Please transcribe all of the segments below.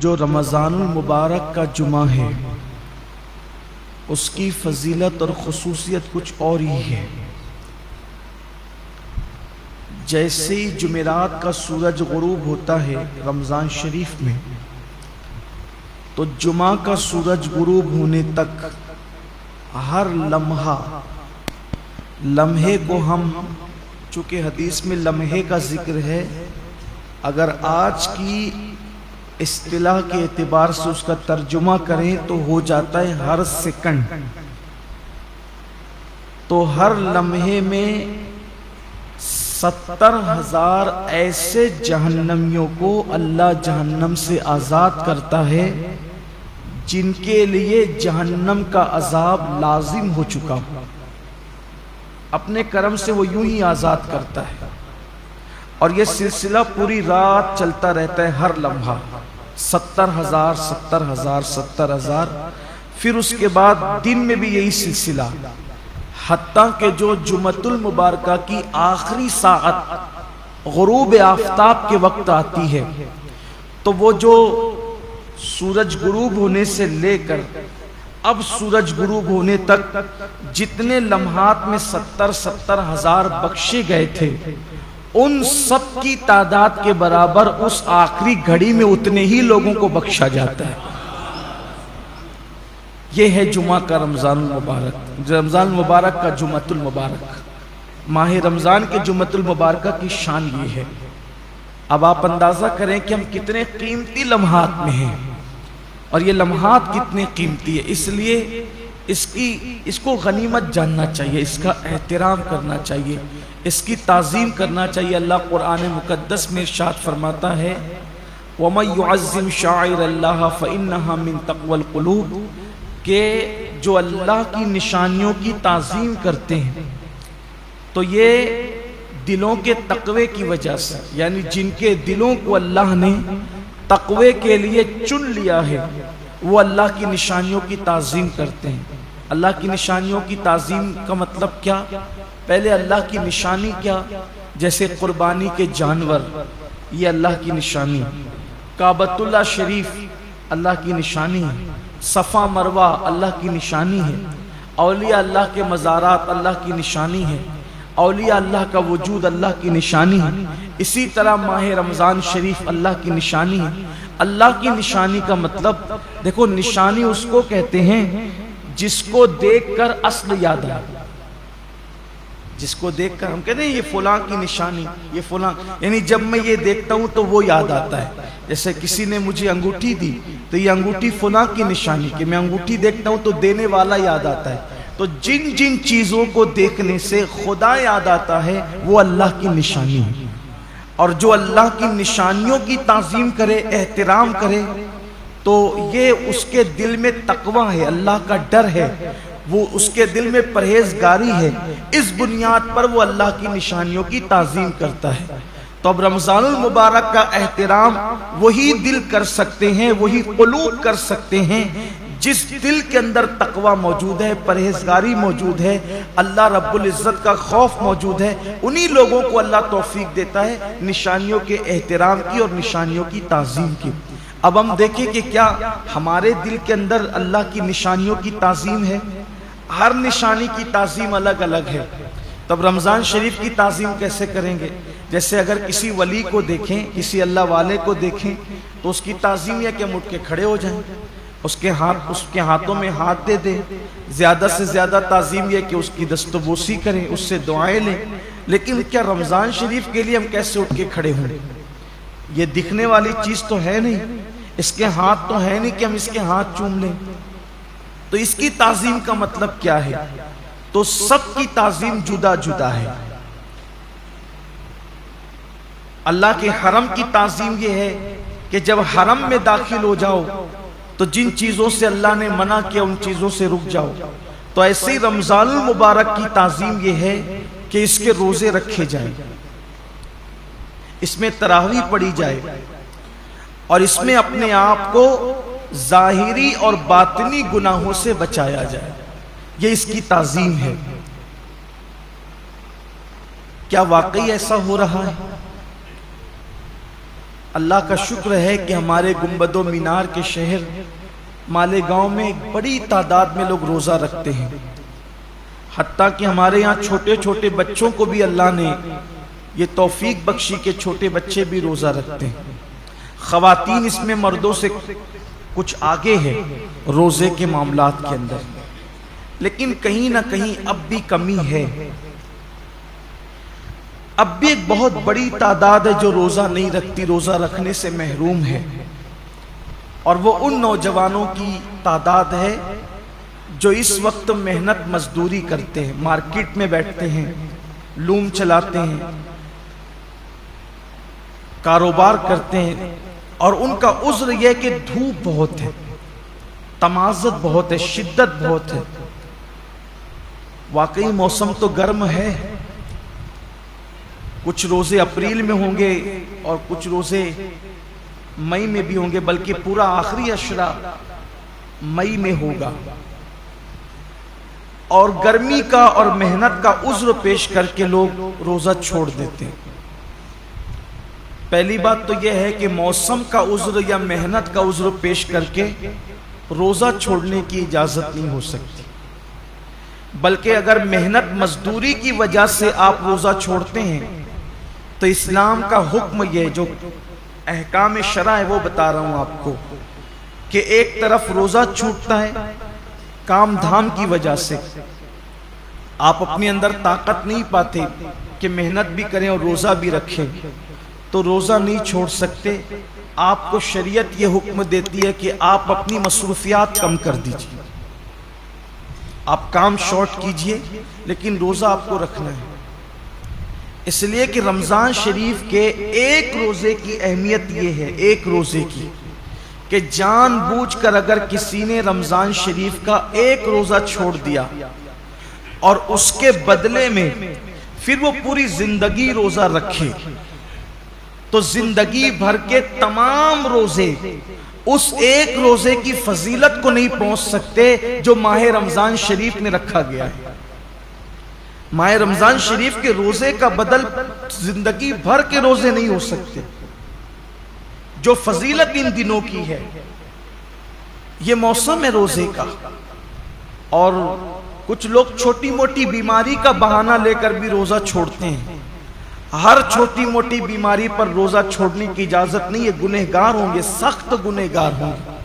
جو رمضان المبارک کا جمعہ ہے اس کی فضیلت اور خصوصیت کچھ اور ہی ہے۔ جیسے ہی جمعرات کا سورج غروب ہوتا ہے رمضان شریف میں، تو جمعہ کا سورج غروب ہونے تک ہر لمحے کو ہم، چونکہ حدیث میں لمحے کا ذکر ہے، اگر آج کی اصطلاح کے اعتبار سے اس کا ترجمہ کریں تو ہو جاتا ہے ہر سیکنڈ۔ تو ہر لمحے میں 70,000 ایسے جہنمیوں کو اللہ جہنم سے آزاد کرتا ہے جن کے لیے جہنم کا عذاب لازم ہو چکا ہو، اپنے کرم سے وہ یوں ہی آزاد کرتا ہے، اور یہ سلسلہ پوری رات چلتا رہتا ہے، ہر لمحہ 70,000 پھر اس کے بعد دن میں بھی یہی سلسلہ، حتیٰ کہ جو جمعۃ المبارکہ کی آخری ساعت غروب آفتاب کے وقت آتی ہے، تو وہ جو سورج غروب ہونے سے لے کر اب سورج غروب ہونے تک جتنے لمحات میں 70,000 بخشے گئے تھے، ان سب کی تعداد کے برابر اس آخری گھڑی میں اتنے ہی لوگوں کو بخشا جاتا ہے۔ یہ ہے جمعہ کا رمضان المبارک، رمضان المبارک کا جمعۃ المبارک، ماہ رمضان کے جمعۃ المبارکہ کی شان یہ ہے۔ اب آپ اندازہ کریں کہ ہم کتنے قیمتی لمحات میں ہیں، اور یہ لمحات کتنے قیمتی ہے، اس لیے اس کو غنیمت جاننا چاہیے، اس کا احترام کرنا چاہیے، اس کی تعظیم کرنا چاہیے۔ اللہ قرآن مقدس میں ارشاد فرماتا ہے وَمَن يُعَظِّمْ شَعَائِرَ اللَّهِ فَإِنَّهَا مِن تَقْوَى الْقُلُوبِ، کہ جو اللہ کی نشانیوں کی تعظیم کرتے ہیں تو یہ دلوں کے تقوی کی وجہ سے، یعنی جن کے دلوں کو اللہ نے تقوی کے لیے چن لیا ہے، وہ اللہ کی نشانیوں کی تعظیم کرتے ہیں۔ اللہ کی نشانیوں کی تعظیم کا مطلب کیا؟ پہلے اللہ کی نشانی کیا؟ جیسے قربانی کے جانور، یہ اللہ کی نشانی، کعبۃ اللہ شریف اللہ کی نشانی ہے، صفا مروہ اللہ کی نشانی ہے، اولیاء اللہ کے مزارات اللہ کی نشانی ہے، اولیاء اللہ کا وجود اللہ کی نشانی ہے۔ اسی طرح ماہ رمضان شریف اللہ کی نشانی ہے۔ اللہ کی نشانی کا مطلب دیکھو، نشانی اس کو کہتے ہیں جس کو دیکھ کر اصل یاد آئے، جس کو دیکھ کر ہم کہتے ہیں یہ فلاں کی نشانی، یہ فلاں، یعنی جب میں یہ دیکھتا ہوں تو وہ یاد آتا ہے۔ جیسے کسی نے مجھے انگوٹھی دی تو یہ انگوٹھی فلاں کی نشانی، کہ میں انگوٹھی دیکھتا ہوں تو دینے والا یاد آتا ہے۔ تو جن جن چیزوں کو دیکھنے سے خدا یاد آتا ہے وہ اللہ کی نشانی ہے، اور جو اللہ کی نشانیوں کی تعظیم کرے، احترام کرے، تو یہ اس کے دل میں تقوی ہے، اللہ کا ڈر ہے، وہ اس کے دل میں پرہیزگاری ہے، اس بنیاد پر وہ اللہ کی نشانیوں کی تعظیم کرتا ہے۔ تو اب رمضان المبارک کا احترام وہی دل کر سکتے ہیں، وہی قلوب کر سکتے ہیں جس دل کے اندر تقوی موجود ہے، پرہیزگاری موجود ہے، اللہ رب العزت کا خوف موجود ہے۔ انہی لوگوں کو اللہ توفیق دیتا ہے نشانیوں کے احترام کی اور نشانیوں کی تعظیم کی۔ اب ہم دیکھیں کہ کیا ہمارے دل کے اندر اللہ کی نشانیوں کی تعظیم ہے؟ ہر نشانی کی تعظیم الگ الگ ہے۔ تب رمضان شریف کی تعظیم کیسے کریں گے؟ جیسے اگر کسی ولی کو دیکھیں، کسی اللہ والے کو دیکھیں، تو اس کی تعظیم یہ کہ ہم اٹھ کے کھڑے ہو جائیں، اس کے ہاتھوں میں ہاتھ دے دیں، زیادہ سے زیادہ تعظیم یہ کہ اس کی دست و بوسی کریں، اس سے دعائیں لیں۔ لیکن کیا رمضان شریف کے لیے ہم کیسے اٹھ کے کھڑے ہوں؟ یہ دکھنے والی چیز تو ہے نہیں، اس کے ہاتھ تو ہے نہیں کہ ہم اس کے ہاتھ چوم لیں۔ تو اس کی تعظیم کا مطلب کیا ہے؟ تو سب کی تعظیم جدا جدا ہے۔ اللہ کے حرم کی تعظیم یہ ہے کہ جب حرم میں داخل ہو جاؤ تو جن چیزوں سے اللہ نے منع کیا ان چیزوں سے رک جاؤ۔ تو ایسے ہی رمضان المبارک کی تعظیم یہ ہے کہ اس کے روزے رکھے جائیں، اس میں تراویح پڑھی جائے، اور اس میں اپنے آپ کو ظاہری اور باطنی گناہوں سے بچایا جائے، یہ اس کی تعظیم ہے۔ کیا واقعی ایسا ہو رہا ہے؟ اللہ کا شکر ہے کہ ہمارے گنبد و مینار کے شہر مالیگاؤں میں ایک بڑی تعداد میں لوگ روزہ رکھتے ہیں، حتیٰ کہ ہمارے یہاں چھوٹے چھوٹے بچوں کو بھی اللہ نے یہ توفیق بخشی کہ چھوٹے بچے بھی روزہ رکھتے ہیں۔ خواتین اس میں مردوں سے کچھ آگے ہے روزے کے معاملات کے اندر، لیکن کہیں نہ کہیں اب بھی کمی ہے۔ اب بھی ایک بہت بڑی تعداد ہے جو روزہ نہیں رکھتی، روزہ رکھنے سے محروم ہے، اور وہ ان نوجوانوں کی تعداد ہے جو اس وقت محنت مزدوری کرتے ہیں، مارکیٹ میں بیٹھتے ہیں، لوم چلاتے ہیں، کاروبار کرتے ہیں، اور ان کا عذر یہ کہ دھوپ بہت ہے، تمازت بہت ہے، شدت بہت ہے۔ واقعی موسم تو گرم ہے، کچھ روزے اپریل میں ہوں گے اور کچھ روزے مئی میں بھی ہوں گے، بلکہ پورا آخری عشرہ مئی میں ہوگا، اور گرمی کا اور محنت کا عذر پیش کر کے لوگ روزہ چھوڑ دیتے ہیں۔ پہلی بات تو یہ ہے کہ موسم کا عذر یا محنت کا عذر پیش کر کے روزہ چھوڑنے کی اجازت نہیں ہو سکتی، بلکہ اگر محنت مزدوری کی وجہ سے آپ روزہ چھوڑتے ہیں تو اسلام کا حکم یہ جو احکام شرع ہے وہ بتا رہا ہوں آپ کو، کہ ایک طرف روزہ چھوٹتا ہے کام دھام کی وجہ سے، آپ اپنے اندر طاقت نہیں پاتے کہ محنت بھی کریں اور روزہ بھی رکھیں، تو روزہ نہیں چھوڑ سکتے۔ آپ کو شریعت یہ حکم دیتی ہے کہ آپ اپنی مصروفیات کم کر دیجئے، آپ کام شارٹ کیجئے، لیکن روزہ آپ کو رکھنا ہے۔ اس لیے کہ رمضان شریف کے ایک روزے کی اہمیت یہ ہے، ایک روزے کی، کہ جان بوجھ کر اگر کسی نے رمضان شریف کا ایک روزہ چھوڑ دیا اور اس کے بدلے میں پھر وہ پوری زندگی روزہ رکھے، تو زندگی بھر کے تمام روزے اس ایک روزے کی فضیلت کو نہیں پہنچ سکتے جو ماہ رمضان شریف میں رکھا گیا ہے۔ ماہ رمضان شریف کے روزے کا بدل زندگی بھر کے روزے نہیں ہو سکتے، جو فضیلت ان دنوں کی ہے۔ یہ موسم ہے روزے کا، اور کچھ لوگ چھوٹی موٹی بیماری کا بہانہ لے کر بھی روزہ چھوڑتے ہیں۔ ہر چھوٹی موٹی بیماری پر روزہ چھوڑنے کی اجازت نہیں ہے، گنہگار ہوں گے، سخت گنہگار ہوں گے۔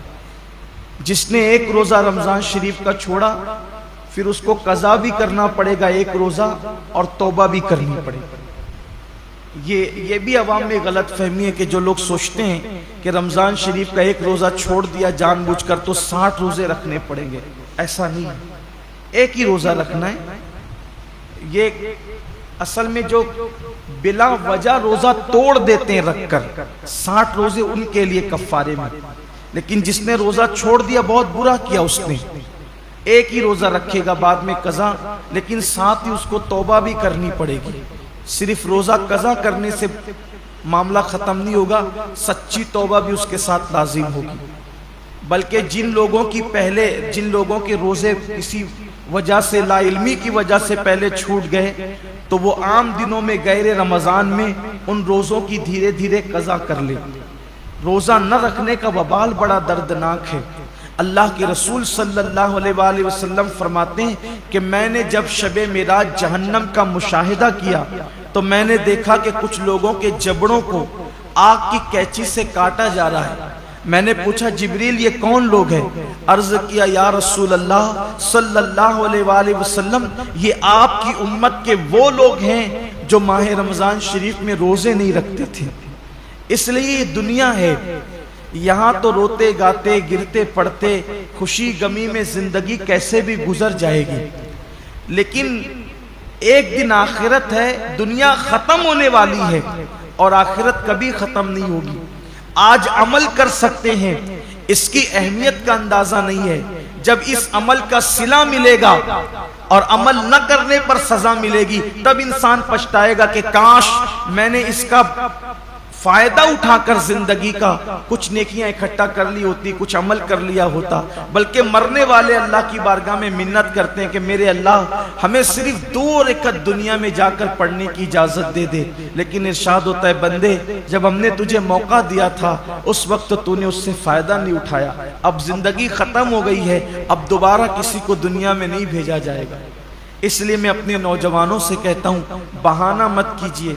جس نے ایک روزہ رمضان شریف کا چھوڑا پھر اس کو قضا بھی کرنا پڑے گا ایک روزہ، اور توبہ بھی کرنی پڑے گی۔ یہ بھی عوام میں غلط فہمی ہے کہ جو لوگ سوچتے ہیں کہ رمضان شریف کا ایک روزہ چھوڑ دیا جان بوجھ کر تو 60 روزے رکھنے پڑیں گے، ایسا نہیں ہے، ایک ہی روزہ رکھنا ہے۔ یہ اصل میں جو بلا وجہ روزہ توڑ دیتے ہیں رکھ کر، 60 روزے ان کے لیے کفارے میں، لیکن جس نے روزہ چھوڑ دیا بہت برا کیا، اس نے ایک ہی روزہ رکھے گا بعد میں قضا، لیکن ساتھ ہی اس کو توبہ بھی کرنی پڑے گی۔ صرف روزہ قضا کرنے سے معاملہ ختم نہیں ہوگا، سچی توبہ بھی اس کے ساتھ لازم ہوگی۔ بلکہ جن لوگوں کے روزے کسی وجہ سے، لا علمی کی وجہ سے پہلے چھوٹ گئے، تو وہ عام دنوں میں غیر رمضان میں ان روزوں کی دھیرے دھیرے قضا کر لیں۔ روزہ نہ رکھنے کا وبال بڑا دردناک ہے۔ اللہ کے رسول صلی اللہ علیہ وآلہ وسلم فرماتے ہیں کہ میں نے جب شب معراج جہنم کا مشاہدہ کیا تو میں نے دیکھا کہ کچھ لوگوں کے جبڑوں کو آگ کی کینچی سے کاٹا جا رہا ہے۔ میں نے پوچھا جبریل یہ کون لوگ ہیں؟ عرض کیا یا رسول اللہ صلی اللہ علیہ وآلہ وسلم یہ آپ کی امت کے وہ لوگ ہیں جو ماہ رمضان شریف میں روزے نہیں رکھتے تھے۔ اس لیے یہ دنیا ہے، یہاں تو روتے گاتے گرتے پڑتے خوشی غمی میں زندگی کیسے بھی گزر جائے گی، لیکن ایک دن آخرت ہے، دنیا ختم ہونے والی ہے اور آخرت کبھی ختم نہیں ہوگی۔ آج عمل کر سکتے ہیں، اس کی اہمیت کا اندازہ نہیں ہے، جب اس عمل کا صلہ ملے گا اور عمل نہ کرنے پر سزا ملے گی تب انسان پچھتائے گا کہ کاش میں نے اس کا فائدہ اٹھا کر زندگی کا کچھ نیکیاں اکٹھا کر لی ہوتی، کچھ عمل کر لیا ہوتا، بلکہ مرنے والے اللہ کی بارگاہ میں منت کرتے ہیں کہ میرے اللہ ہمیں صرف 2 رکعت دنیا میں جا کر پڑھنے کی اجازت دے دے۔ لیکن ارشاد ہوتا ہے بندے جب ہم نے تجھے موقع دیا تھا اس وقت تو نے اس سے فائدہ نہیں اٹھایا، اب زندگی ختم ہو گئی ہے، اب دوبارہ کسی کو دنیا میں نہیں بھیجا جائے گا۔ اس لیے میں اپنے نوجوانوں سے کہتا ہوں بہانہ مت کیجئے،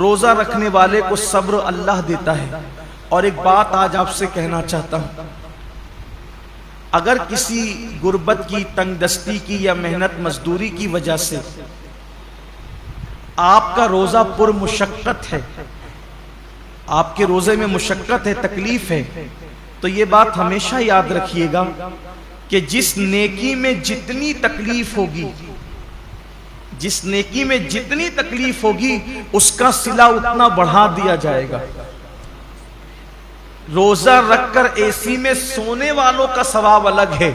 روزہ رکھنے والے کو صبر اللہ دیتا ہے۔ اور ایک بات آج آپ سے کہنا چاہتا ہوں، اگر کسی غربت کی، تنگ دستی کی یا محنت مزدوری کی وجہ سے آپ کا روزہ پر مشقت ہے، آپ کے روزے میں مشقت ہے، تکلیف ہے، تو یہ بات ہمیشہ یاد رکھیے گا کہ جس نیکی میں جتنی تکلیف ہوگی، جس نیکی میں جتنی تکلیف ہوگی اس کا صلہ اتنا بڑھا دیا جائے گا۔ روزہ رکھ کر اے سی میں سونے والوں کا ثواب الگ ہے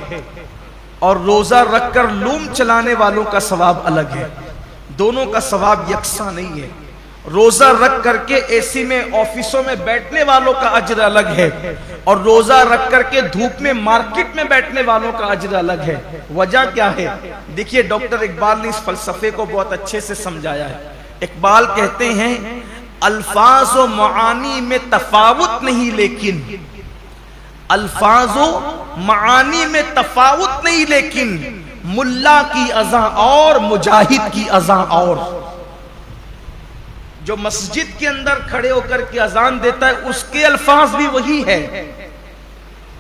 اور روزہ رکھ کر لوم چلانے والوں کا ثواب الگ ہے، دونوں کا ثواب یکساں نہیں ہے۔ روزہ رکھ کر کے اے سی میں آفسوں میں بیٹھنے والوں کا اجر الگ ہے اور روزہ رکھ کر کے دھوپ میں مارکیٹ میں بیٹھنے والوں کا اجر الگ ہے۔ وجہ کیا ہے؟ دیکھیے ڈاکٹر اقبال نے اس فلسفے کو بہت اچھے سے سمجھایا ہے۔ اقبال کہتے ہیں الفاظ و معانی میں تفاوت نہیں، لیکن الفاظ و معانی میں تفاوت نہیں، لیکن ملا کی اذان اور مجاہد کی اذان اور۔ جو مسجد کے اندر کھڑے ہو کر کے اذان دیتا ہے اس کے الفاظ بھی وہی ہے،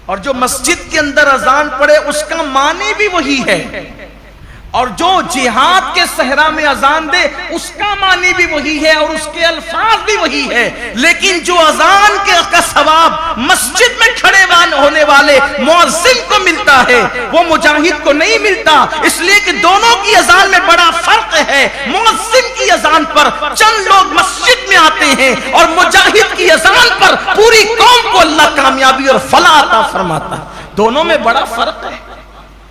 اور جو مسجد کے اندر اذان پڑے اس کا معنی بھی وہی ہے، اور جو جہاد کے صحرا میں اذان دے اس کا معنی بھی وہی ہے اور اس کے الفاظ بھی وہی ہے۔ لیکن جو اذان کا ثواب مسجد میں کھڑے ہونے والے مؤذن کو ملتا ہے وہ مجاہد کو نہیں ملتا، اس لیے کہ دونوں کی اذان میں بڑا فرق ہے۔ مؤذن کی اذان پر چند لوگ مسجد میں آتے ہیں اور مجاہد کی اذان پر پوری قوم کو اللہ کامیابی اور فلاح عطا فرماتا ہے، دونوں میں بڑا فرق ہے۔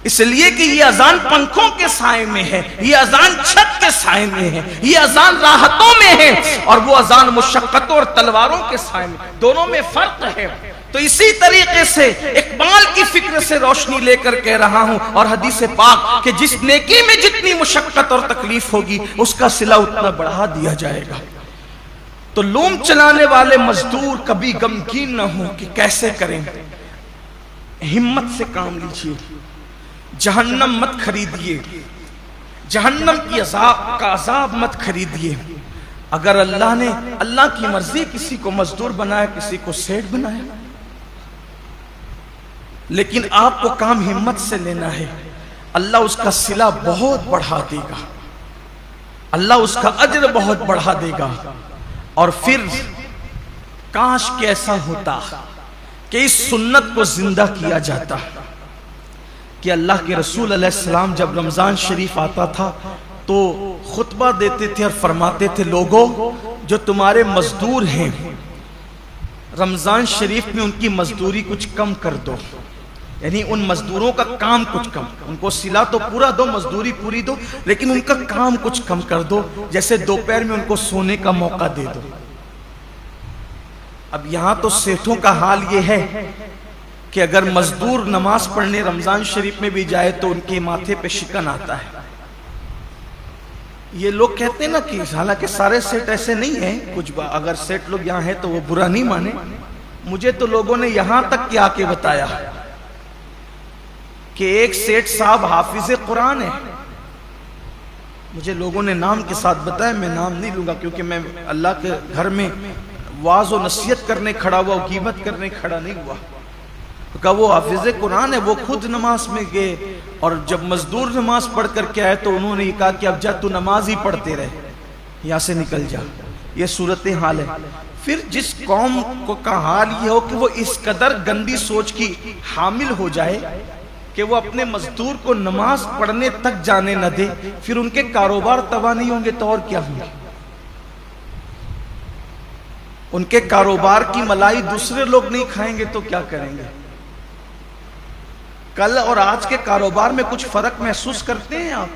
اس لیے کہ یہ اذان پنکھوں کے سائے میں ہے، یہ اذان چھت کے سائے میں ہے، یہ اذان راحتوں میں ہے، اور وہ اذان مشقتوں اور تلواروں کے سائے میں، دونوں میں فرق ہے۔ تو اسی طریقے سے اقبال کی فکر سے روشنی لے کر کہہ رہا ہوں، اور حدیث پاک کہ جس نیکی میں جتنی مشقت اور تکلیف ہوگی اس کا صلہ اتنا بڑھا دیا جائے گا۔ تو لوم چلانے والے مزدور کبھی غمگین نہ ہوں کہ کیسے کریں، ہمت سے کام لیجیے، جہنم مت خریدیے، جہنم کی کا عذاب مت خریدیے۔ اگر اللہ کی مرضی کسی کو مزدور بنایا، کسی کو سیٹ بنایا، لیکن آپ کو کام ہمت سے لینا ہے، اللہ اس کا صلہ بہت بڑھا دے گا، اللہ اس کا اجر بہت بڑھا دے گا۔ اور پھر کاش کہ ایسا ہوتا کہ اس سنت کو زندہ کیا جاتا کہ اللہ کے رسول علیہ السلام جب رمضان شریف آتا تھا تو خطبہ دیتے تھے اور فرماتے تھے لوگوں جو تمہارے مزدور ہیں رمضان شریف میں ان کی مزدوری کچھ کم کر دو، یعنی ان مزدوروں کا کام کچھ کم، ان کو صلہ تو پورا دو، مزدوری پوری دو، لیکن ان کا کام کچھ کم کر دو، جیسے دوپہر میں ان کو سونے کا موقع دے دو۔ اب یہاں تو سیٹھوں کا حال یہ ہے کہ اگر مزدور نماز پڑھنے رمضان شریف میں بھی جائے تو ان کے ماتھے پہ شکن آتا ہے۔ یہ لوگ کہتے ہیں نا کہ حالانکہ سارے سیٹ ایسے نہیں ہیں، کچھ اگر سیٹ لوگ یہاں ہیں تو وہ برا نہیں مانے، مجھے تو لوگوں نے یہاں تک کیا کے بتایا کہ ایک سیٹ صاحب حافظ قرآن ہے، مجھے لوگوں نے نام کے ساتھ بتایا، میں نام نہیں لوں گا کیونکہ میں اللہ کے گھر میں واعظ و نصیحت کرنے کھڑا ہوا، غیبت کرنے کھڑا نہیں ہوا۔ کہا وہ حافظ قرآن ہے، وہ خود نماز میں گئے اور جب مزدور نماز پڑھ کر کے آئے تو انہوں نے کہا کہ اب جا تو نماز ہی پڑھتے رہے، یہاں سے نکل جا۔ یہ صورتحال ہے۔ پھر جس قوم کا حال یہ ہو کہ وہ اس قدر گندی سوچ کی حامل ہو جائے کہ وہ اپنے مزدور کو نماز پڑھنے تک جانے نہ دے، پھر ان کے کاروبار تباہ نہیں ہوں گے تو اور کیا ہوں گے؟ ان کے کاروبار کی ملائی دوسرے لوگ نہیں کھائیں گے تو کیا کریں گے؟ کل اور آج کے کاروبار میں کچھ فرق محسوس کرتے ہیں آپ؟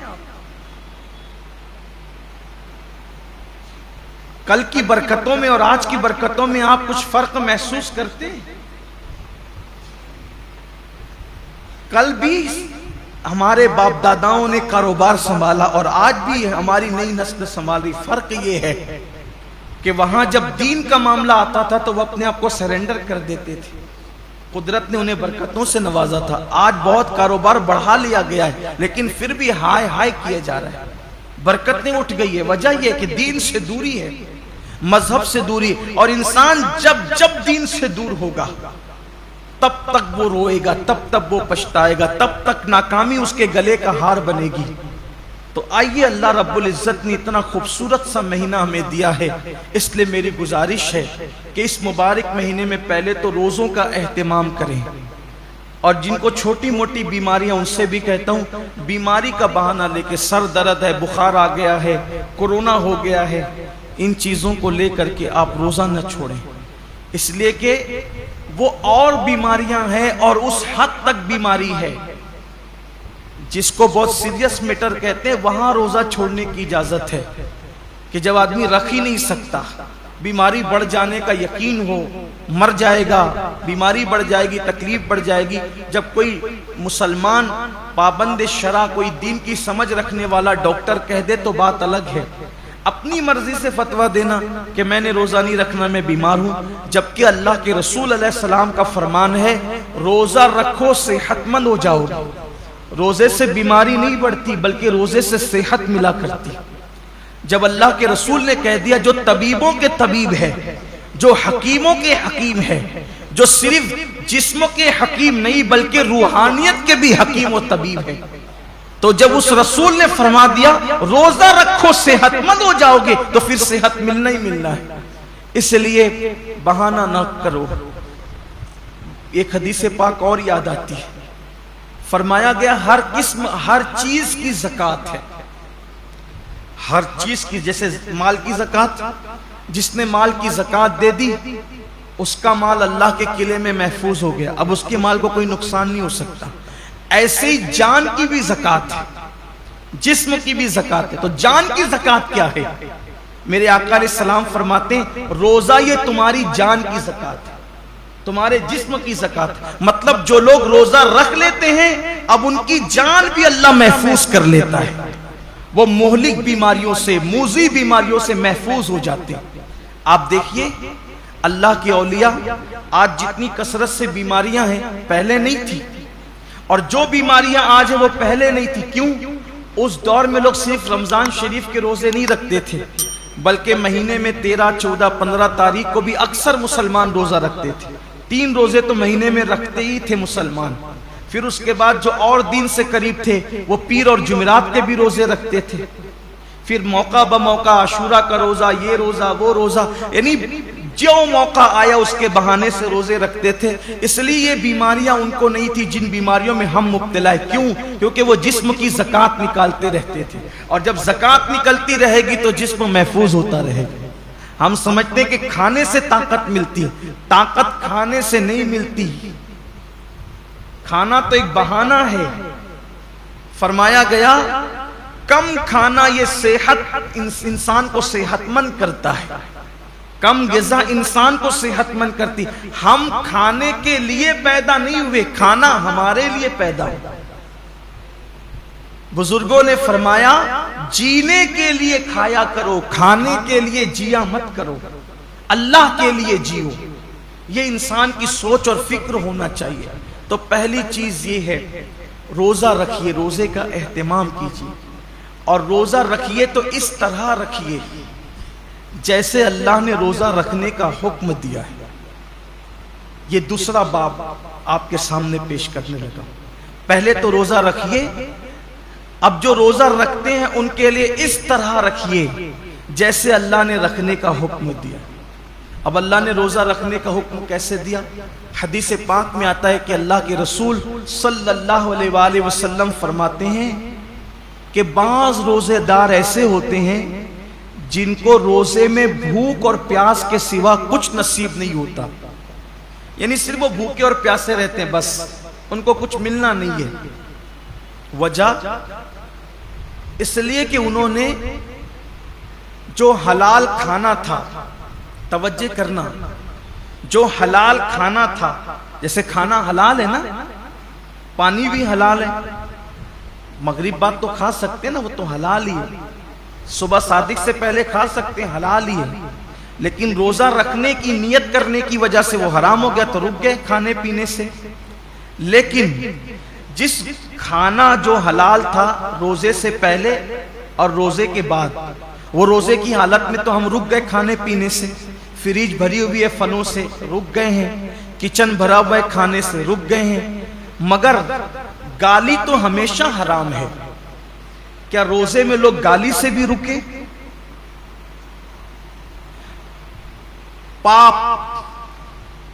کل کی برکتوں میں اور آج کی برکتوں میں آپ کچھ فرق محسوس کرتے ہیں؟ کل بھی ہمارے باپ داداؤں نے کاروبار سنبھالا اور آج بھی ہماری نئی نسل سنبھال رہی. فرق یہ ہے کہ وہاں جب دین کا معاملہ آتا تھا تو وہ اپنے آپ کو سرنڈر کر دیتے تھے. قدرت نے انہیں برکتوں سے نوازا تھا. آج بہت کاروبار بڑھا لیا گیا ہے لیکن پھر بھی ہائے ہائے کیا جا رہا ہے. برکتیں اٹھ گئی ہے. وجہ یہ کہ دین سے دوری ہے, مذہب سے دوری. اور انسان جب دین سے دور ہوگا تب تک وہ روئے گا, تب تک وہ پچھتائے گا, تب تک ناکامی اس کے گلے کا ہار بنے گی. تو آئیے, اللہ رب العزت نے اتنا خوبصورت سا مہینہ ہمیں دیا ہے, اس لیے میری گزارش ہے کہ اس مبارک مہینے میں پہلے تو روزوں کا اہتمام کریں. اور جن کو چھوٹی موٹی بیماریاں ان سے بھی کہتا ہوں, بیماری کا بہانہ لے کے سر درد ہے, بخار آ گیا ہے, کورونا ہو گیا ہے, ان چیزوں کو لے کر کے آپ روزہ نہ چھوڑیں. اس لیے کہ وہ اور بیماریاں ہیں اور اس حد تک بیماری ہے جس کو بہت سیریس میٹر کہتے ہیں, وہاں روزہ چھوڑنے کی اجازت ہے کہ جب آدمی رکھ ہی نہیں سکتا, بیماری بڑھ جانے کا یقین ہو, مر جائے گا, بیماری بڑھ جائے گی, تکلیف بڑھ جائے گی. جب کوئی مسلمان پابند شرع, کوئی دین کی سمجھ رکھنے والا ڈاکٹر کہہ دے تو بات الگ ہے. اپنی مرضی سے فتویٰ دینا کہ میں نے روزہ نہیں رکھنا, میں بیمار ہوں, جبکہ اللہ کے رسول علیہ السلام کا فرمان ہے روزہ رکھو صحت مند ہو جاؤ. روزے سے بیماری نہیں بڑھتی بلکہ روزے سے صحت ملا کرتی. جب اللہ کے رسول نے کہہ دیا جو طبیبوں کے طبیب ہے, جو حکیموں کے حکیم ہے, جو صرف جسم کے حکیم نہیں بلکہ روحانیت کے بھی حکیم و طبیب ہے, تو جب اس رسول نے فرما دیا روزہ رکھو صحت مند ہو جاؤ گے تو پھر صحت ملنا ہی ملنا ہے. اس لیے بہانہ نہ کرو. ایک حدیث پاک اور یاد آتی ہے, فرمایا گیا ہر قسم ہر چیز کی زکوٰۃ ہے. ہر چیز کی, جیسے مال کی زکوٰۃ, جس نے مال کی زکوٰۃ دے دی اس کا مال اللہ کے قلعے میں محفوظ ہو گیا, اب اس کے مال کو کوئی نقصان نہیں ہو سکتا. ایسے ہی جان کی بھی زکوٰۃ ہے, جسم کی بھی زکوٰۃ ہے. تو جان کی زکوٰۃ کیا ہے؟ میرے آقا علیہ السلام فرماتے ہیں روزہ یہ تمہاری جان کی زکوٰۃ ہے, تمہارے جسم کی زکوٰۃ. مطلب جو لوگ روزہ رکھ لیتے ہیں اب ان کی جان بھی اللہ محفوظ کر لیتا ہے, وہ مہلک بیماریوں سے, موذی بیماریوں سے محفوظ ہو جاتے ہیں. آپ دیکھیے اللہ کے اولیاء, آج جتنی کثرت سے بیماریاں ہیں پہلے نہیں تھی, اور جو بیماریاں آج ہیں وہ پہلے نہیں تھی. کیوں؟ اس دور میں لوگ صرف رمضان شریف کے روزے نہیں رکھتے تھے بلکہ مہینے میں 13, 14, 15 تاریخ کو بھی اکثر مسلمان روزہ رکھتے تھے. 3 روزے تو مہینے میں رکھتے ہی تھے مسلمان. پھر اس کے بعد جو اور دین سے قریب تھے وہ پیر اور جمعرات کے بھی روزے رکھتے تھے. پھر موقع بموقع عاشورہ کا روزہ, یہ روزہ, وہ روزہ, یعنی جو موقع آیا اس کے بہانے سے روزے رکھتے تھے. اس لیے یہ بیماریاں ان کو نہیں تھی جن بیماریوں میں ہم مبتلا ہیں. کیوں؟ کیونکہ وہ جسم کی زکوٰۃ نکالتے رہتے تھے, اور جب زکوٰۃ نکلتی رہے گی تو جسم محفوظ ہوتا رہے گا. ہم سمجھتے ہیں کہ کھانے سے طاقت ملتی, طاقت کھانے سے نہیں ملتی. کھانا تو ایک بہانہ ہے. فرمایا گیا کم کھانا یہ صحت انسان کو صحت مند کرتا ہے, کم غذا انسان کو صحت مند کرتی. ہم کھانے کے لیے پیدا نہیں ہوئے, کھانا ہمارے لیے پیدا ہوا. بزرگوں نے فرمایا جینے کے لیے کھایا کرو, کھانے کے لیے جیا مت کرو, اللہ کے لیے جیو. یہ انسان کی سوچ اور فکر ہونا چاہیے. تو پہلی چیز یہ ہے روزہ رکھیے, روزے کا اہتمام کیجیے, اور روزہ رکھیے تو اس طرح رکھیے جیسے اللہ نے روزہ رکھنے کا حکم دیا ہے. یہ دوسرا باب آپ کے سامنے پیش کرنے لگا. پہلے تو روزہ رکھیے, اب جو روزہ رکھتے ہیں ان کے لیے اس طرح رکھیے جیسے اللہ نے رکھنے کا حکم دیا. اب اللہ نے روزہ رکھنے کا حکم کیسے دیا؟ حدیث پاک میں آتا ہے کہ اللہ کے رسول صلی اللہ علیہ وآلہ وسلم فرماتے ہیں کہ بعض روزے دار ایسے ہوتے ہیں جن کو روزے میں بھوک اور پیاس کے سوا کچھ نصیب نہیں ہوتا. یعنی صرف وہ بھوکے اور پیاسے رہتے ہیں, بس ان کو کچھ ملنا نہیں ہے. وجہ اس لیے کہ انہوں نے جو حلال کھانا تھا، توجہ کرنا، جو حلال کھانا تھا، جیسے کھانا حلال ہے نا، پانی بھی حلال ہے، مغرب بعد تو کھا سکتے ہیں نا، وہ تو حلال ہی ہے، صبح صادق سے پہلے کھا سکتے ہیں، حلال ہی ہے، لیکن روزہ رکھنے کی نیت کرنے کی وجہ سے وہ حرام ہو گیا تو رک گئے کھانے پینے سے۔ لیکن جس کھانا جو حلال تھا روزے سے پہلے اور روزے کے بعد، وہ روزے کی حالت میں تو ہم رک گئے کھانے پینے سے، فریج بھری ہوئی ہے پھلوں سے رک گئے ہیں، کچن بھرا ہوا ہے کھانے سے رک گئے ہیں، مگر گالی تو ہمیشہ حرام ہے۔ کیا روزے میں لوگ گالی سے بھی رکے؟ پاپ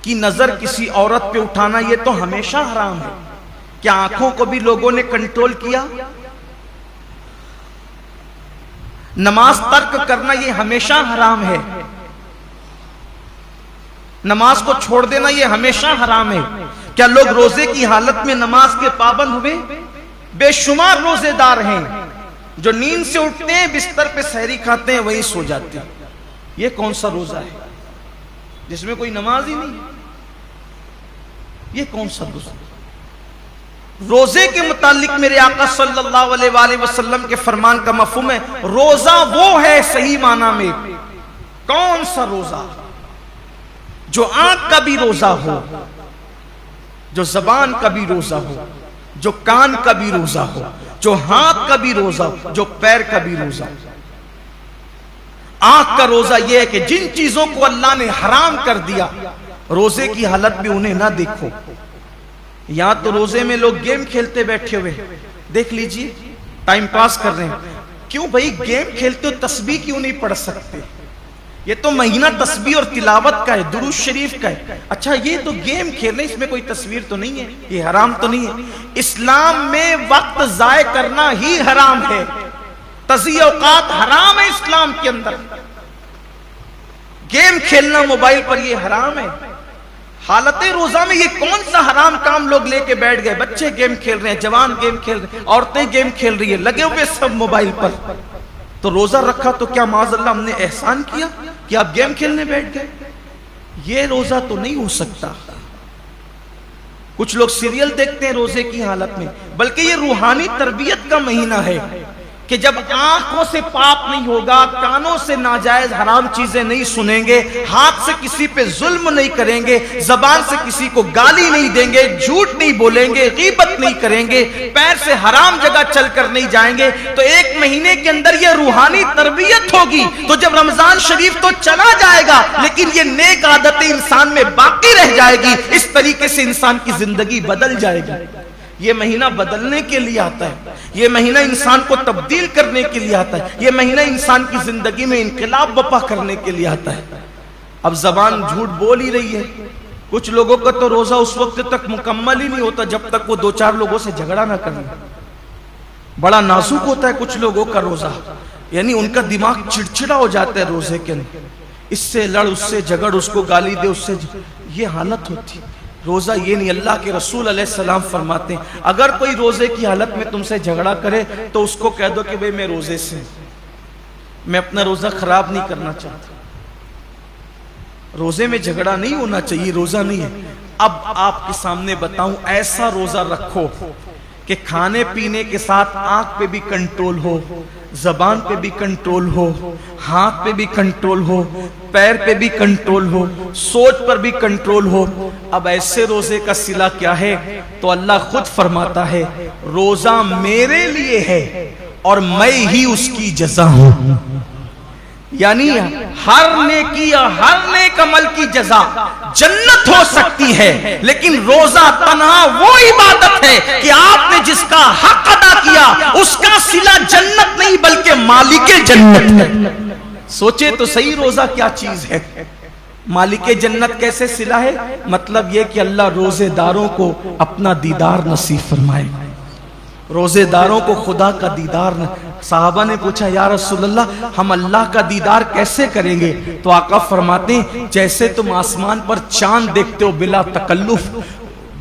کی نظر کسی عورت پہ اٹھانا یہ تو ہمیشہ حرام ہے۔ کیا آنکھوں کو بھی لوگوں نے کنٹرول کیا؟ نماز ترک کرنا یہ ہمیشہ حرام ہے، نماز کو چھوڑ دینا یہ ہمیشہ حرام ہے۔ کیا لوگ روزے کی حالت میں نماز کے پابند ہوئے؟ بے شمار روزے دار ہیں جو نیند سے اٹھتے ہیں، بستر پہ سحری کھاتے ہیں، وہیں سو جاتے ہیں۔ یہ کون سا روزہ ہے جس میں کوئی نماز ہی نہیں؟ یہ کون سا روزہ؟ روزے کے متعلق میرے آقا صلی اللہ علیہ وآلہ وسلم کے فرمان کا مفہوم ہے، روزہ وہ ہے صحیح معنی میں۔ کون سا روزہ؟ جو آنکھ کا بھی روزہ ہو، جو زبان کا بھی روزہ ہو، جو کان کا بھی روزہ ہو، جو ہاتھ کا بھی روزہ ہو، جو پیر کا بھی روزہ ہو۔ آنکھ کا روزہ یہ ہے کہ جن چیزوں کو اللہ نے حرام کر دیا روزے کی حالت میں انہیں نہ دیکھو۔ یہاں تو روزے میں لوگ گیم کھیلتے بیٹھے ہوئے، دیکھ لیجئے ٹائم پاس کر رہے ہیں۔ کیوں بھائی گیم کھیلتے ہو، تسبیح کیوں نہیں پڑھ سکتے؟ یہ تو مہینہ تسبیح اور تلاوت کا ہے، درود شریف کا ہے۔ اچھا یہ تو گیم کھیلنے، اس میں کوئی تصویر تو نہیں ہے، یہ حرام تو نہیں ہے۔ اسلام میں وقت ضائع کرنا ہی حرام ہے، تضییع اوقات حرام ہے اسلام کے اندر۔ گیم کھیلنا موبائل پر یہ حرام ہے۔ حالت روزہ میں یہ کون سا حرام کام لوگ لے کے بیٹھ گئے؟ بچے گیم کھیل رہے ہیں، جوان گیم کھیل رہے ہیں، عورتیں گیم کھیل رہی ہیں، لگے ہوئے سب موبائل پر۔ تو روزہ رکھا تو کیا معاذ اللہ ہم نے احسان کیا کہ آپ گیم کھیلنے بیٹھ گئے؟ یہ روزہ تو نہیں ہو سکتا۔ کچھ لوگ سیریل دیکھتے ہیں روزے کی حالت میں، بلکہ یہ روحانی تربیت کا مہینہ ہے کہ جب آنکھوں سے پاپ نہیں ہوگا، کانوں سے ناجائز حرام چیزیں نہیں سنیں گے، ہاتھ سے کسی پہ ظلم نہیں کریں گے، زبان سے کسی کو گالی نہیں دیں گے، جھوٹ نہیں بولیں گے، غیبت نہیں کریں گے، پیر سے حرام جگہ چل کر نہیں جائیں گے، تو ایک مہینے کے اندر یہ روحانی تربیت ہوگی۔ تو جب رمضان شریف تو چلا جائے گا لیکن یہ نیک عادتیں انسان میں باقی رہ جائے گی، اس طریقے سے انسان کی زندگی بدل جائے گی۔ یہ مہینہ بدلنے کے لیے آتا ہے، یہ مہینہ انسان کو تبدیل کرنے کے لیے آتا ہے، یہ مہینہ انسان کی زندگی میں انقلاب برپا کرنے کے لیے آتا ہے۔ اب زبان جھوٹ بول ہی رہی ہے۔ کچھ لوگوں کا تو روزہ اس وقت تک مکمل ہی نہیں ہوتا جب تک وہ دو چار لوگوں سے جھگڑا نہ کریں۔ بڑا نازک ہوتا ہے کچھ لوگوں کا روزہ، یعنی ان کا دماغ چڑچڑا ہو جاتا ہے روزے کے اندر، اس سے لڑ، اس سے جھگڑ، اس کو گالی دے، اس سے یہ حالت ہوتی ہے۔ روزہ یہ نہیں، اللہ کے رسول علیہ السلام فرماتے ہیں اگر کوئی روزے کی حالت میں تم سے جھگڑا کرے تو اس کو کہہ دو کہ بھئی میں روزے سے، میں اپنا روزہ خراب نہیں کرنا چاہتا۔ روزے میں جھگڑا نہیں ہونا چاہیے، روزہ نہیں ہے۔ اب آپ کے سامنے بتاؤں، ایسا روزہ رکھو کہ کھانے پینے کے ساتھ آنکھ پہ بھی کنٹرول ہو، زبان پہ بھی کنٹرول ہو، ہاتھ پہ بھی کنٹرول ہو، پیر پہ بھی کنٹرول ہو، سوچ پر بھی کنٹرول ہو۔ اب ایسے روزے کا صلہ کیا ہے؟ تو اللہ خود فرماتا ہے روزہ میرے لیے ہے اور میں ہی اس کی جزا ہوں۔ یعنی ہر نیکی یا ہر نیک عمل کی جزا جنت ہو سکتی ہے، لیکن روزہ تنہا وہ عبادت ہے کہ آپ نے جس کا حق ادا کیا اس کا صلہ جنت نہیں بلکہ مالک جنت ہے۔ سوچے تو صحیح روزہ کیا چیز ہے۔ مالک جنت کیسے صلہ ہے؟ مطلب یہ کہ اللہ روزے داروں کو اپنا دیدار نصیب فرمائے، روزے داروں کو خدا کا دیدار۔ صحابہ نے پوچھا یا رسول اللہ ہم اللہ کا دیدار کیسے کریں گے؟ تو آقا فرماتے ہیں جیسے تم آسمان پر چاند دیکھتے ہو بلا تکلف،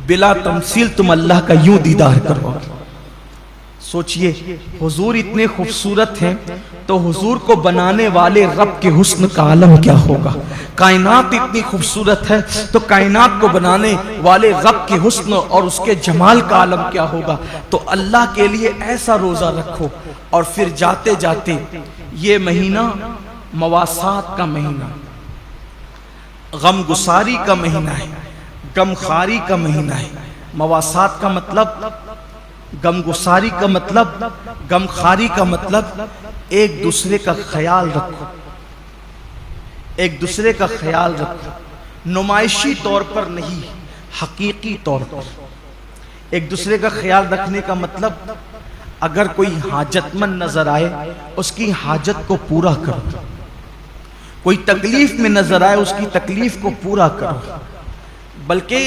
بلا تمثیل، تم اللہ کا یوں دیدار کرو۔ سوچئے حضور اتنے خوبصورت ہیں تو حضور کو بنانے والے رب کے حسن کا عالم کیا ہوگا. کائنات اتنی خوبصورت ہے تو کائنات کو بنانے والے رب کے حسن اور اس کے جمال کا عالم کیا ہوگا. تو اللہ کے لیے ایسا روزہ رکھو اور پھر جاتے جاتے یہ مہینہ مواسات کا مہینہ، غم گساری کا مہینہ ہے، غم خاری کا مہینہ ہے. مواسات کا مطلب، غم گساری کا مطلب، غم خاری کا مطلب ایک دوسرے کا خیال رکھو، ایک دوسرے کا خیال رکھو، نمائشی طور پر نہیں، حقیقی طور پر. ایک دوسرے کا خیال رکھنے کا مطلب اگر کوئی حاجت مند نظر آئے اس کی حاجت کو پورا کرو، کوئی تکلیف میں نظر آئے اس کی تکلیف کو پورا کرو. بلکہ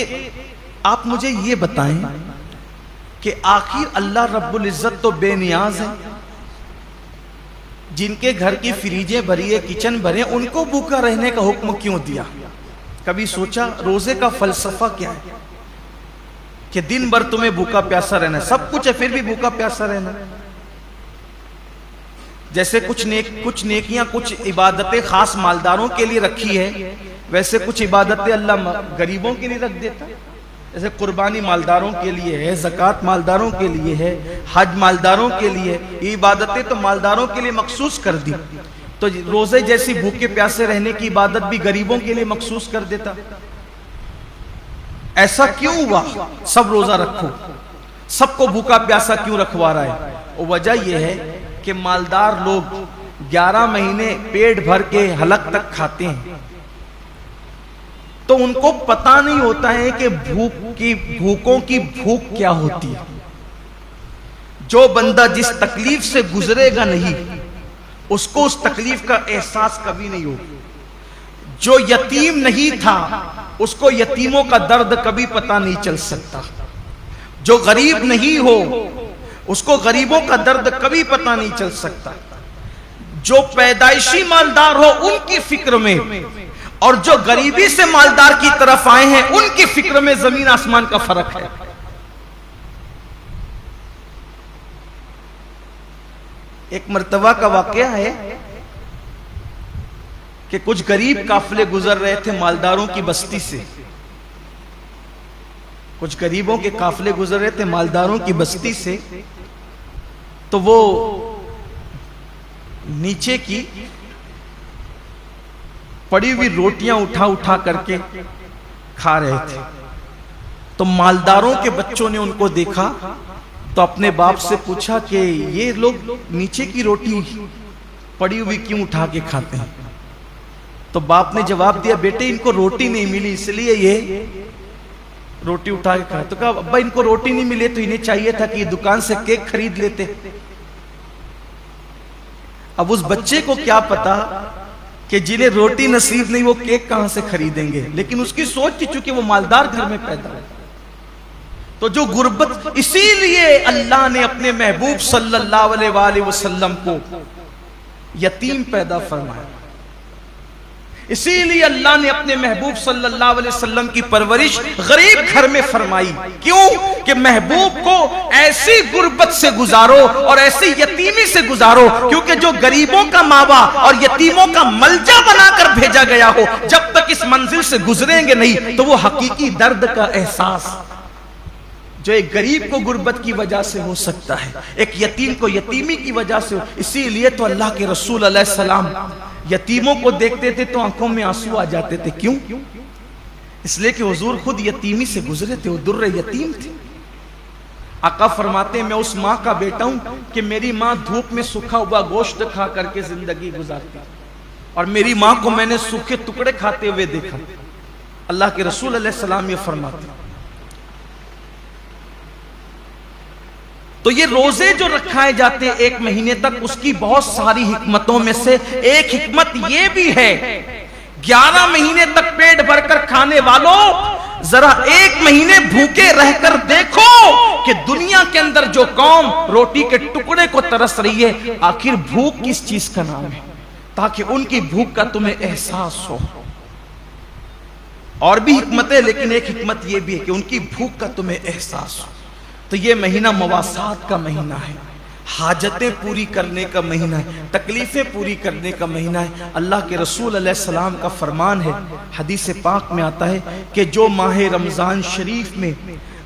آپ مجھے یہ بتائیں کہ آخر اللہ رب العزت تو بے نیاز ہے، جن کے گھر کی فریجیں بھری ہے، کچن بھرے، ان کو بھوکا رہنے کا حکم کیوں دیا؟ کبھی سوچا روزے کا فلسفہ کیا ہے کہ دن بھر تمہیں بھوکا پیاسا رہنا ہے، سب کچھ ہے پھر بھی بھوکا پیاسا رہنا؟ جیسے کچھ نیکیاں، کچھ عبادتیں خاص مالداروں کے لیے رکھی ہے، ویسے کچھ عبادتیں اللہ غریبوں کے لیے رکھ دیتا. جیسے قربانی مالداروں کے لیے ہے، زکوٰۃ مالداروں کے لیے ہے، حج مالداروں کے لیے، یہ عبادتیں تو مالداروں کے لیے مخصوص کر دی. تو روزے جیسی بھوکے پیاسے رہنے کی عبادت بھی غریبوں کے لیے مخصوص کر دیتا. ایسا کیوں ہوا؟ سب روزہ رکھو، سب کو بھوکا پیاسا کیوں رکھوا رہا ہے؟ وجہ یہ ہے کہ مالدار لوگ 11 مہینے پیٹ بھر کے حلق تک کھاتے ہیں، تو ان کو پتہ نہیں ہوتا ہے کہ بھوکوں کی بھوک کیا ہوتی ہے. جو بندہ جس تکلیف سے گزرے گا نہیں اس کو اس تکلیف کا احساس کبھی نہیں ہوگا. جو یتیم نہیں تھا اس کو یتیموں کا درد کبھی پتہ نہیں چل سکتا. جو غریب نہیں ہو اس کو غریبوں کا درد کبھی پتہ نہیں چل سکتا. جو پیدائشی مالدار ہو ان کی فکر میں اور جو غریبی سے مالدار کی طرف آئے ہیں ان کی فکر میں زمین آسمان کا فرق ہے. ایک مرتبہ کا واقعہ ہے کہ کچھ غریب قافلے گزر رہے تھے مالداروں کی بستی سے. کچھ غریبوں کے قافلے گزر رہے تھے مالداروں کی بستی سے، تو وہ نیچے کی پڑی ہوئی روٹیاں اٹھا کر کے کھا رہے تھے. تو مالداروں کے بچوں نے ان کو دیکھا تو اپنے باپ سے پوچھا کہ یہ لوگ نیچے کی روٹی پڑی ہوئی کیوں اٹھا کے کھاتے ہیں؟ تو باپ نے جواب دیا، بیٹے ان کو روٹی نہیں ملی اس لیے یہ روٹی اٹھا کے کھائے. تو کہا ابا ان کو روٹی نہیں ملے تو انہیں چاہیے تھا کہ یہ دکان سے کیک خرید لیتے. اب اس بچے کو کیا پتا کہ جنہیں روٹی نصیب نہیں وہ کیک کہاں سے خریدیں گے، لیکن اس کی سوچ کی چونکہ وہ مالدار گھر میں پیدا ہے. تو جو غربت، اسی لیے اللہ نے اپنے محبوب صلی اللہ علیہ وآلہ وسلم کو یتیم پیدا فرمایا. اسی لیے اللہ نے اپنے محبوب صلی اللہ علیہ وسلم کی پرورش غریب گھر میں فرمائی. کیوں؟ کہ محبوب کو ایسی غربت سے گزارو اور ایسی یتیمی سے گزارو، کیونکہ جو غریبوں کا ماوا اور یتیموں کا ملجا بنا کر بھیجا گیا ہو، جب تک اس منزل سے گزریں گے نہیں تو وہ حقیقی درد کا احساس جو ایک غریب کو غربت کی وجہ سے ہو سکتا ہے، ایک یتیم کو یتیمی کی وجہ سے ہو. اسی لیے تو اللہ کے رسول علیہ السلام یتیموں کو دیکھتے تھے تو آنکھوں میں آنسو آ جاتے تھے. کیوں؟ اس لیے کہ حضور خود یتیمی سے گزرے تھے، وہ در یتیم تھے. آقا فرماتے ہیں میں اس ماں کا بیٹا ہوں کہ میری ماں دھوپ میں سوکھا ہوا گوشت کھا کر کے زندگی گزارتی اور میری ماں کو میں نے سوکھے ٹکڑے کھاتے ہوئے دیکھا. اللہ کے رسول علیہ السلام یہ فرماتے ہیں. تو یہ روزے جو رکھائے جاتے ہیں ایک مہینے تک، اس کی بہت ساری حکمتوں میں سے ایک حکمت یہ بھی ہے 11 مہینے تک پیٹ بھر کر کھانے والوں ذرا ایک مہینے بھوکے رہ کر دیکھو کہ دنیا کے اندر جو قوم روٹی کے ٹکڑے کو ترس رہی ہے آخر بھوک کس چیز کا نام ہے، تاکہ ان کی بھوک کا تمہیں احساس ہو. اور بھی حکمت ہے لیکن ایک حکمت یہ بھی ہے کہ ان کی بھوک کا تمہیں احساس ہو. تو یہ مہینہ مواسات کا مہینہ ہے، حاجتیں پوری کرنے کا مہینہ ہے، تکلیفیں پوری کرنے کا مہینہ ہے۔ اللہ کے رسول علیہ السلام کا فرمان ہے، حدیث پاک میں آتا ہے کہ جو ماہ رمضان شریف میں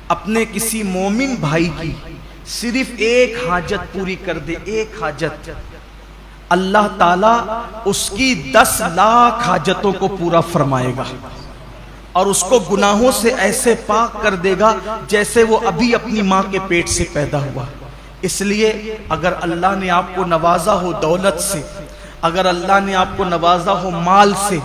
اپنے کسی مومن بھائی کی صرف ایک حاجت پوری کر دے، ایک حاجت، اللہ تعالیٰ اس کی 10 لاکھ حاجتوں کو پورا فرمائے گا اور اس کو گناہوں سے ایسے پاک کر دے گا جیسے وہ ابھی اپنی ماں کے پیٹ سے پیدا ہوا۔ اس لیے اگر اللہ نے آپ کو نوازا ہو دولت سے، اگر اللہ نے آپ کو نوازا ہو مال سے،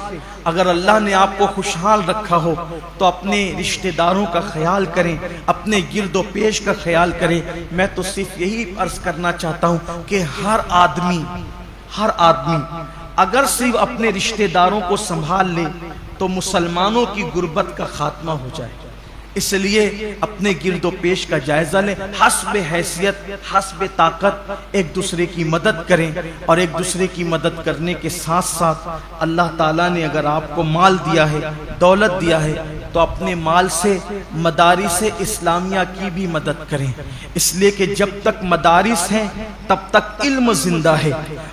اگر اللہ نے آپ کو خوشحال رکھا ہو تو اپنے رشتہ داروں کا خیال کریں، اپنے گرد و پیش کا خیال کریں۔ میں تو صرف یہی عرض کرنا چاہتا ہوں کہ ہر آدمی اگر صرف اپنے رشتہ داروں کو سنبھال لے تو مسلمانوں کی غربت کا خاتمہ ہو جائے۔ اس لیے اپنے گرد و پیش کا جائزہ لیں، حسب حیثیت حسب طاقت ایک دوسرے کی مدد کریں، اور ایک دوسرے کی مدد کرنے کے ساتھ ساتھ اللہ تعالیٰ نے اگر آپ کو مال دیا ہے، دولت دیا ہے، تو اپنے مال سے مدارس اسلامیہ کی بھی مدد کریں، اس لیے کہ جب تک مدارس ہیں تب تک علم زندہ ہے،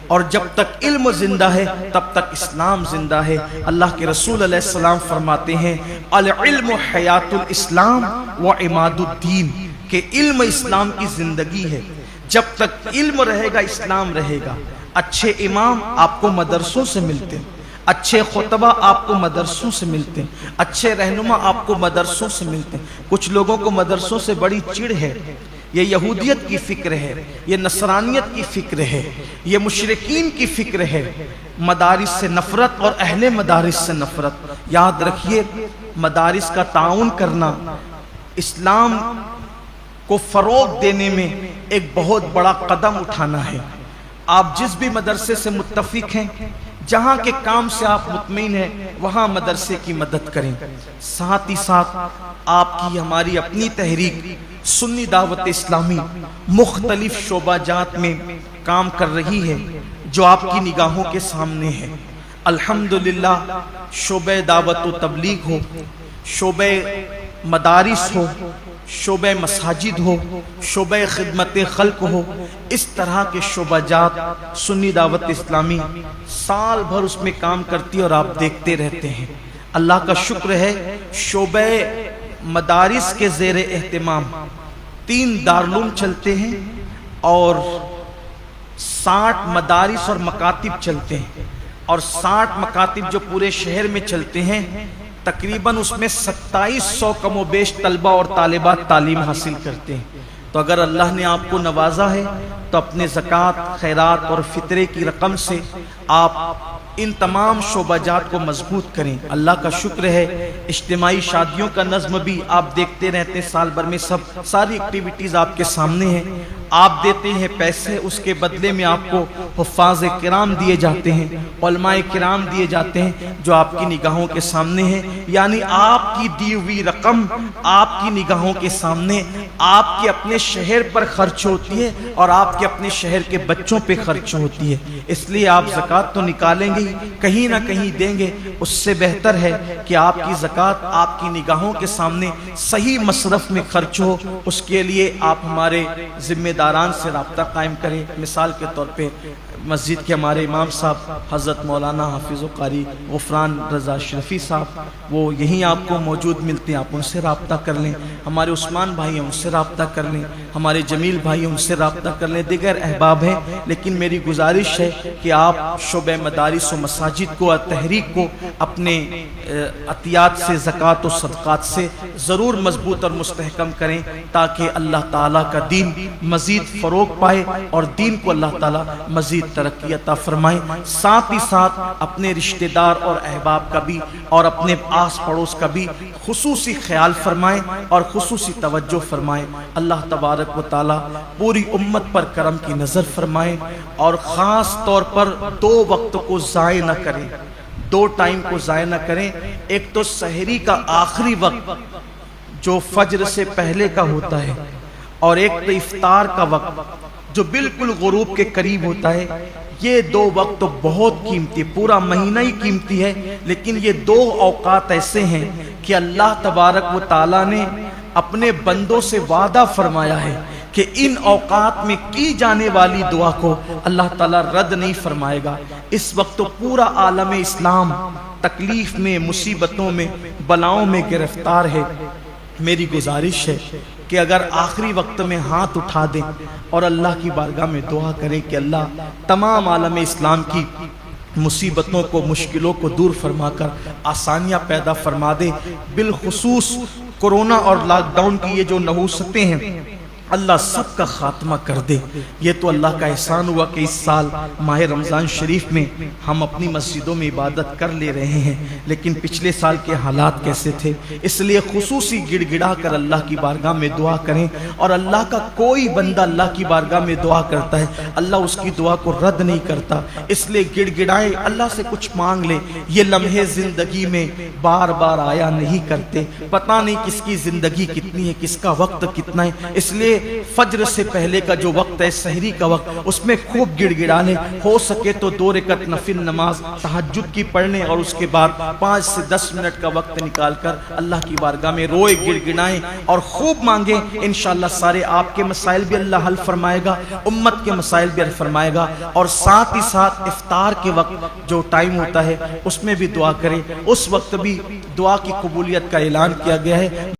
اور جب تک علم زندہ ہے تب تک اسلام زندہ ہے۔ اللہ کے رسول علیہ السلام فرماتے ہیں العلم حیات الاسلام و عماد الدین، کہ علم اسلام کی زندگی ہے، جب تک علم رہے گا اسلام رہے گا۔ اچھے امام آپ کو مدرسوں سے ملتے ہیں، اچھے خطبہ آپ کو مدرسوں سے ملتے ہیں، اچھے رہنما آپ کو مدرسوں سے ملتے ہیں۔ کچھ لوگوں کو مدرسوں سے بڑی چڑ ہے، یہ یہودیت کی فکر ہے، یہ نصرانیت کی فکر ہے، یہ مشرکین کی فکر ہے، مدارس سے نفرت اور اہل مدارس سے نفرت۔ یاد رکھیے مدارس کا تعاون کرنا اسلام کو فروغ دینے میں ایک بہت بڑا قدم اٹھانا ہے۔ آپ جس بھی مدرسے سے متفق ہیں، جہاں کے کام سے آپ مطمئن ہیں، وہاں مدرسے کی مدد کریں۔ ساتھ ہی ساتھ آپ کی ہماری اپنی تحریک سنی دعوت اسلامی مختلف شعبہ جات میں کام کر رہی ہے جو آپ کی نگاہوں کے سامنے ہے۔ الحمدللہ شعبہ دعوت و تبلیغ ہو، شعبہ مدارس ہو، شعبہ مساجد ہو، شعبہ خدمت خلق ہو، اس طرح کے شعبہ جات سنی دعوت اسلامی سال بھر اس میں کام کرتی اور آپ دیکھتے رہتے ہیں۔ اللہ کا شکر ہے شعبہ مدارس کے زیر اہتمام 3 دارالعلوم چلتے ہیں اور 60 مدارس اور مکاتب چلتے ہیں، اور 60 مکاتب جو پورے شہر میں چلتے ہیں، تقریباً اس میں 2700 کم و بیش طلبہ اور طالبات تعلیم حاصل کرتے ہیں۔ تو اگر اللہ نے آپ کو نوازا ہے تو اپنے زکوٰۃ، خیرات اور فطرے کی رقم سے آپ ان تمام شعبہ جات کو مضبوط کریں۔ اللہ کا شکر ہے اجتماعی شادیوں کا نظم بھی آپ دیکھتے رہتے ہیں، سال بھر میں ساری ایکٹیویٹیز آپ کے سامنے ہیں۔ آپ دیتے ہیں پیسے، اس کے بدلے میں آپ کو حفاظ کرام دیے جاتے ہیں، علماء کرام دیے جاتے ہیں جو آپ کی نگاہوں کے سامنے ہیں۔ یعنی آپ کی دی ہوئی رقم آپ کی نگاہوں کے سامنے آپ کے اپنے شہر پر خرچ ہوتی ہے اور آپ کے اپنے شہر کے بچوں پہ خرچ ہوتی ہے۔ اس لیے آپ زکوٰۃ تو نکالیں گے، کہیں نہ کہیں دیں گے، اس سے بہتر ہے کہ آپ کی زکوٰۃ آپ کی نگاہوں کے سامنے صحیح مصرف میں خرچ ہو۔ اس کے لیے آپ ہمارے ذمہ داران سے رابطہ قائم کریں۔ مثال کے طور پہ مسجد کے ہمارے امام صاحب حضرت مولانا حافظ و قاری غفران رضا اشرفی صاحب، وہ یہیں آپ کو موجود ملتے ہیں، آپ ان سے رابطہ کر لیں۔ ہمارے عثمان بھائی ہیں، ان سے رابطہ کر لیں۔ ہمارے جمیل بھائی ہیں، ان سے رابطہ کر لیں۔ دیگر احباب ہیں، لیکن میری گزارش ہے کہ آپ شعبہ مدارس و مساجد کو اور تحریک کو اپنے عطیات سے، زکوٰۃ و صدقات سے ضرور مضبوط اور مستحکم کریں، تاکہ اللہ تعالیٰ کا دین مزید فروغ پائے اور دین کو اللہ تعالیٰ مزید ترقی عطا فرمائے۔ ساتھ ہی ساتھ اپنے رشتہ دار اور احباب کا بھی اور اپنے آس پڑوس کا بھی خصوصی خیال فرمائیں اور خصوصی توجہ فرمائیں۔ اللہ تبارک و تعالیٰ پوری امت پر کرم کی نظر فرمائے اور خاص طور پر 2 وقت کو ضائع نہ کریں، 2 ٹائم کو ضائع نہ کریں۔ ایک تو سحری کا آخری وقت جو فجر سے پہلے کا ہوتا ہے، اور ایک تو افطار کا وقت جو بالکل غروب کے قریب ہوتا ہے۔ یہ 2 وقت تو بہت قیمتی، پورا مہینہ ہی قیمتی ہے، لیکن یہ 2 اوقات ایسے ہیں کہ اللہ تبارک و تعالیٰ نے اپنے بندوں سے وعدہ فرمایا ہے کہ ان اوقات میں کی جانے والی دعا کو اللہ تعالیٰ رد نہیں فرمائے گا۔ اس وقت تو پورا عالم اسلام تکلیف میں، مصیبتوں میں، بلاؤں میں گرفتار ہے۔ میری گزارش ہے کہ اگر آخری وقت میں ہاتھ اٹھا دیں اور اللہ کی بارگاہ میں دعا کریں کہ اللہ تمام عالم اسلام کی مصیبتوں کو، مشکلوں کو دور فرما کر آسانیاں پیدا فرما دے، بالخصوص کورونا اور لاک ڈاؤن کی یہ جو نحوستیں ہیں اللہ سب کا خاتمہ کر دے۔ یہ تو اللہ کا احسان ہوا کہ اس سال ماہ رمضان شریف میں ہم اپنی مسجدوں میں عبادت کر لے رہے ہیں، لیکن پچھلے سال کے حالات کیسے تھے؟ اس لیے خصوصی گڑ گڑا کر اللہ کی بارگاہ میں دعا کریں، اور اللہ کا کوئی بندہ اللہ کی بارگاہ میں دعا کرتا ہے اللہ اس کی دعا کو رد نہیں کرتا۔ اس لیے گڑ گڑائیں، اللہ سے کچھ مانگ لیں۔ یہ لمحے زندگی میں بار بار آیا نہیں کرتے، پتہ نہیں کس کی زندگی کتنی ہے، کس کا وقت کتنا ہے۔ اس لیے فجر سے پہلے کا جو وقت ہے، سحری کا وقت، اس میں خوب گڑ گڑا لیں۔ ہو سکے تو 2 رکعت نفل نماز تہجد کی پڑھنے، اور اس کے بعد 5 سے 10 منٹ کا وقت نکال کر اللہ کی بارگاہ میں روئے، گڑ گڑائیں اور خوب مانگیں۔ انشاءاللہ سارے آپ کے مسائل بھی اللہ حل فرمائے گا، امت کے مسائل بھی حل فرمائے گا، اور ساتھ ہی ساتھ افطار کے وقت جو ٹائم ہوتا ہے اس میں بھی دعا کریں۔ اس وقت بھی دعا کی قبولیت کا اعلان کیا گیا ہے۔